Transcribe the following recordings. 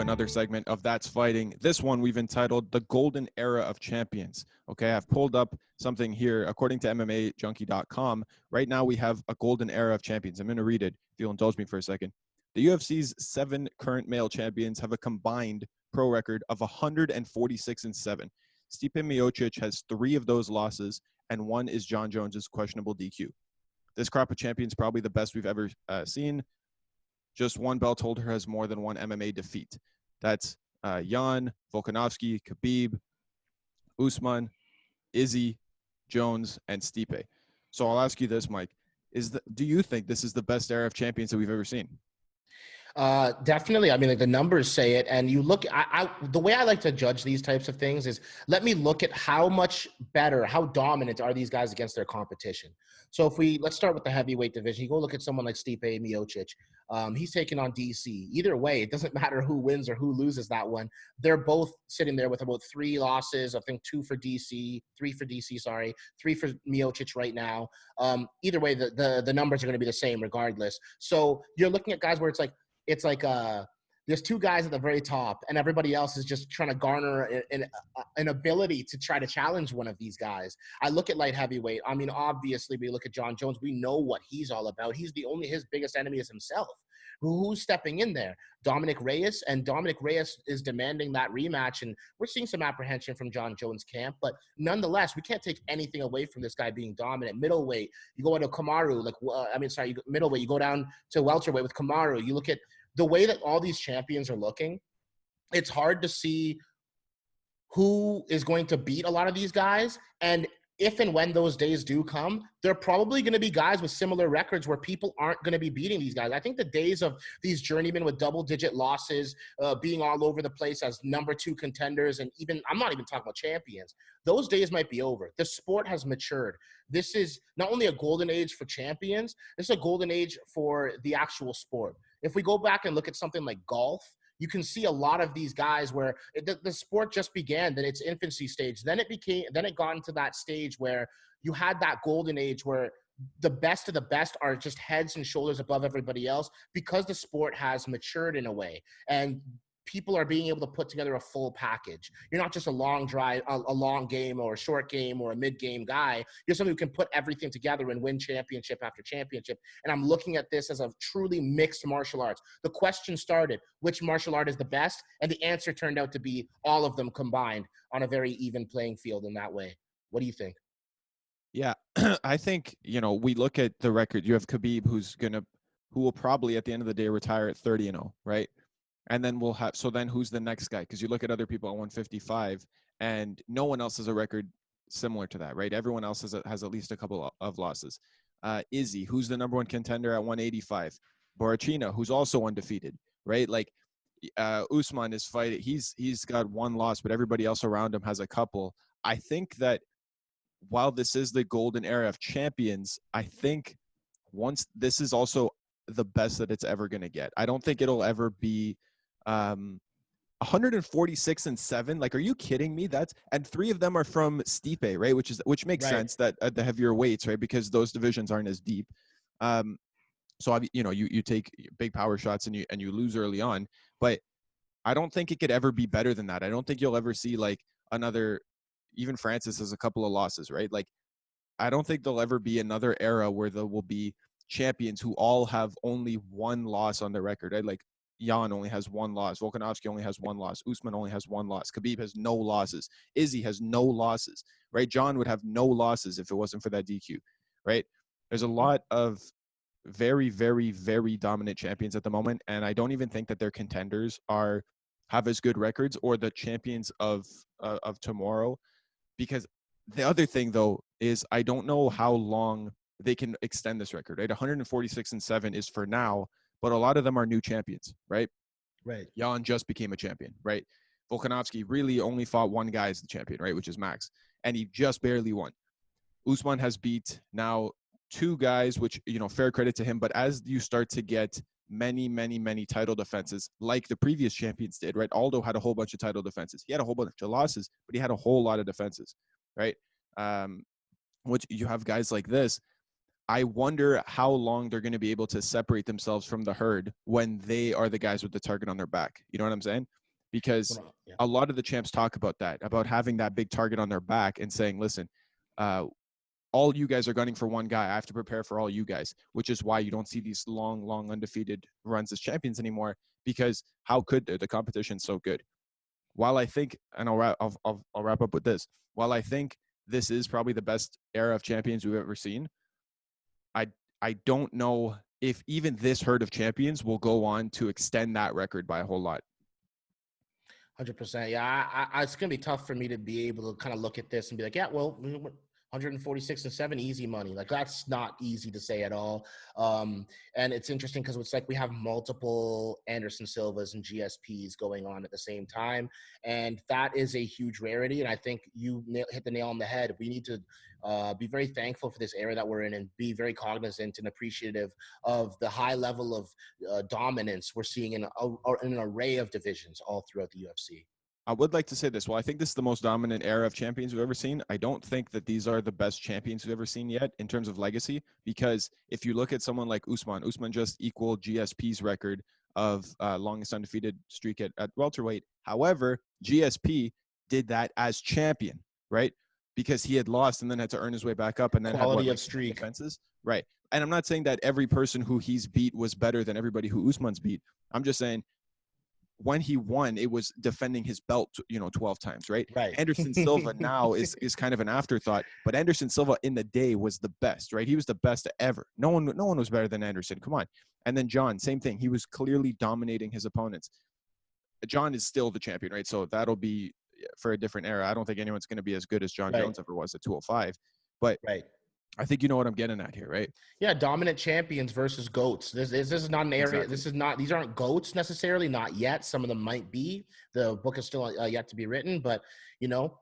another segment of That's Fighting. This one we've entitled The Golden Era of Champions. Okay, I've pulled up something here. According to MMAJunkie.com, right now we have a golden era of champions. I'm going to read it if you'll indulge me for a second. The UFC's 7 current male champions have a combined pro record of 146-7. Stipe Miocic has 3 of those losses, and 1 is John Jones's questionable DQ. This crop of champions probably the best we've ever seen. Just one belt holder has more than 1 MMA defeat. That's Jan, Volkanovski, Khabib, Usman, Izzy, Jones, and Stipe. So I'll ask you this, Mike. Do you think this is the best era of champions that we've ever seen? Definitely. I mean, like the numbers say it, and you look, the way I like to judge these types of things is let me look at how much better, how dominant are these guys against their competition. So let's start with the heavyweight division. You go look at someone like Stipe Miocic. He's taking on DC. Either way, it doesn't matter who wins or who loses that one. They're both sitting there with about 3 losses. I think 3 for DC, 3 for Miocic right now. Either way, the numbers are going to be the same regardless. So you're looking at guys where it's like there's 2 guys at the very top, and everybody else is just trying to garner an ability to try to challenge one of these guys. I look at light heavyweight. I mean, obviously, we look at John Jones. We know what he's all about. His biggest enemy is himself. Who's stepping in there? Dominic Reyes, and Dominic Reyes is demanding that rematch, and we're seeing some apprehension from John Jones' camp, but nonetheless, we can't take anything away from this guy being dominant. Middleweight, you go into Kamaru, middleweight, you go down to welterweight with Kamaru. You look at the way that all these champions are looking, it's hard to see who is going to beat a lot of these guys. And if and when those days do come, they're probably going to be guys with similar records where people aren't going to be beating these guys. I think the days of these journeymen with double-digit losses, being all over the place as number 2 contenders, and I'm not even talking about champions, those days might be over. The sport has matured. This is not only a golden age for champions, this is a golden age for the actual sport. If we go back and look at something like golf, you can see a lot of these guys where the sport just began, then its infancy stage. Then it got into that stage where you had that golden age where the best of the best are just heads and shoulders above everybody else because the sport has matured in a way. And people are being able to put together a full package. You're not just a long drive, a long game or a short game or a mid-game guy. You're someone who can put everything together and win championship after championship. And I'm looking at this as a truly mixed martial arts. The question started, which martial art is the best? And the answer turned out to be all of them combined on a very even playing field in that way. What do you think? Yeah, I think, we look at the record. You have Khabib who will probably at the end of the day retire at 30-0, right? And then then who's the next guy? Because you look at other people at 155, and no one else has a record similar to that, right? Everyone else has at least a couple of losses. Izzy, who's the number 1 contender at 185. Borrachina, who's also undefeated, right? Like Usman is fighting. He's got 1 loss, but everybody else around him has a couple. I think that while this is the golden era of champions, I think once this is also the best that it's ever going to get. I don't think it'll ever be 146-7. Like, are you kidding me? And 3 of them are from Stipe, right? Which makes sense that at the heavier weights, right? Because those divisions aren't as deep. So you take big power shots and you lose early on, but I don't think it could ever be better than that. I don't think you'll ever see like another. Even Francis has a couple of losses, right? Like, I don't think there'll ever be another era where there will be champions who all have only 1 loss on their record, right? Like Jan only has 1 loss. Volkanovski only has 1 loss. Usman only has 1 loss. Khabib has no losses. Izzy has no losses, right? John would have no losses if it wasn't for that DQ, right? There's a lot of very, very, very dominant champions at the moment, and I don't even think that their contenders have as good records or the champions of tomorrow. Because the other thing, though, is I don't know how long they can extend this record, right? 146-7 is for now, but a lot of them are new champions, right? Right. Jan just became a champion, right? Volkanovski really only fought 1 guy as the champion, right? Which is Max. And he just barely won. Usman has beat now 2 guys, which, fair credit to him. But as you start to get many, many, many title defenses like the previous champions did, right? Aldo had a whole bunch of title defenses. He had a whole bunch of losses, but he had a whole lot of defenses, right? Which you have guys like this. I wonder how long they're going to be able to separate themselves from the herd when they are the guys with the target on their back. You know what I'm saying? Because Yeah. a lot of the champs talk about that, about having that big target on their back and saying, listen, all you guys are gunning for one guy. I have to prepare for all you guys, which is why you don't see these long undefeated runs as champions anymore, because how could they? The competition's so good. While I think, and I'll wrap up with this, while I think this is probably the best era of champions we've ever seen, I don't know if even this herd of champions will go on to extend that record by a whole lot. 100%. Yeah, it's gonna be tough for me to be able to kind of look at this and be like, yeah, well, 146-7, easy money. Like, that's not easy to say at all. And it's interesting because it's like we have multiple Anderson Silvas and GSPs going on at the same time, and that is a huge rarity. And I think you hit the nail on the head. We need to be very thankful for this era that we're in, and be very cognizant and appreciative of the high level of dominance we're seeing in an array of divisions all throughout the UFC. I would like to say this. Well, I think this is the most dominant era of champions we've ever seen. I don't think that these are the best champions we've ever seen yet in terms of legacy, because if you look at someone like Usman just equaled GSP's record of longest undefeated streak at welterweight. However, GSP did that as champion, right? Because he had lost and then had to earn his way back up, and then Quality had of streak defenses, right? And I'm not saying that every person who he's beat was better than everybody who Usman's beat. I'm just saying, when he won, it was defending his belt, 12 times, right? Right. Anderson Silva now is kind of an afterthought, but Anderson Silva in the day was the best, right? He was the best ever. No one was better than Anderson. Come on. And then John, same thing. He was clearly dominating his opponents. John is still the champion, right? So that'll be for a different era. I don't think anyone's going to be as good as John Jones ever was at 205, but I think you know what I'm getting at here, right? Yeah, dominant champions versus GOATs. This is not an area. Exactly. These aren't GOATs necessarily, not yet. Some of them might be. The book is still yet to be written, but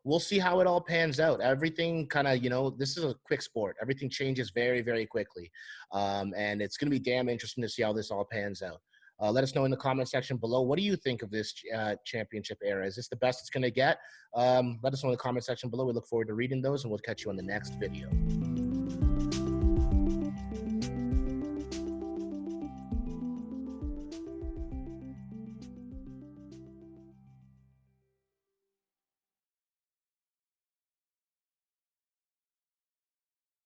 we'll see how it all pans out. Everything kind of, this is a quick sport. Everything changes very, very quickly, and it's going to be damn interesting to see how this all pans out. Let us know in the comment section below. What do you think of this championship era? Is this the best it's going to get? Let us know in the comment section below. We look forward to reading those, and we'll catch you on the next video.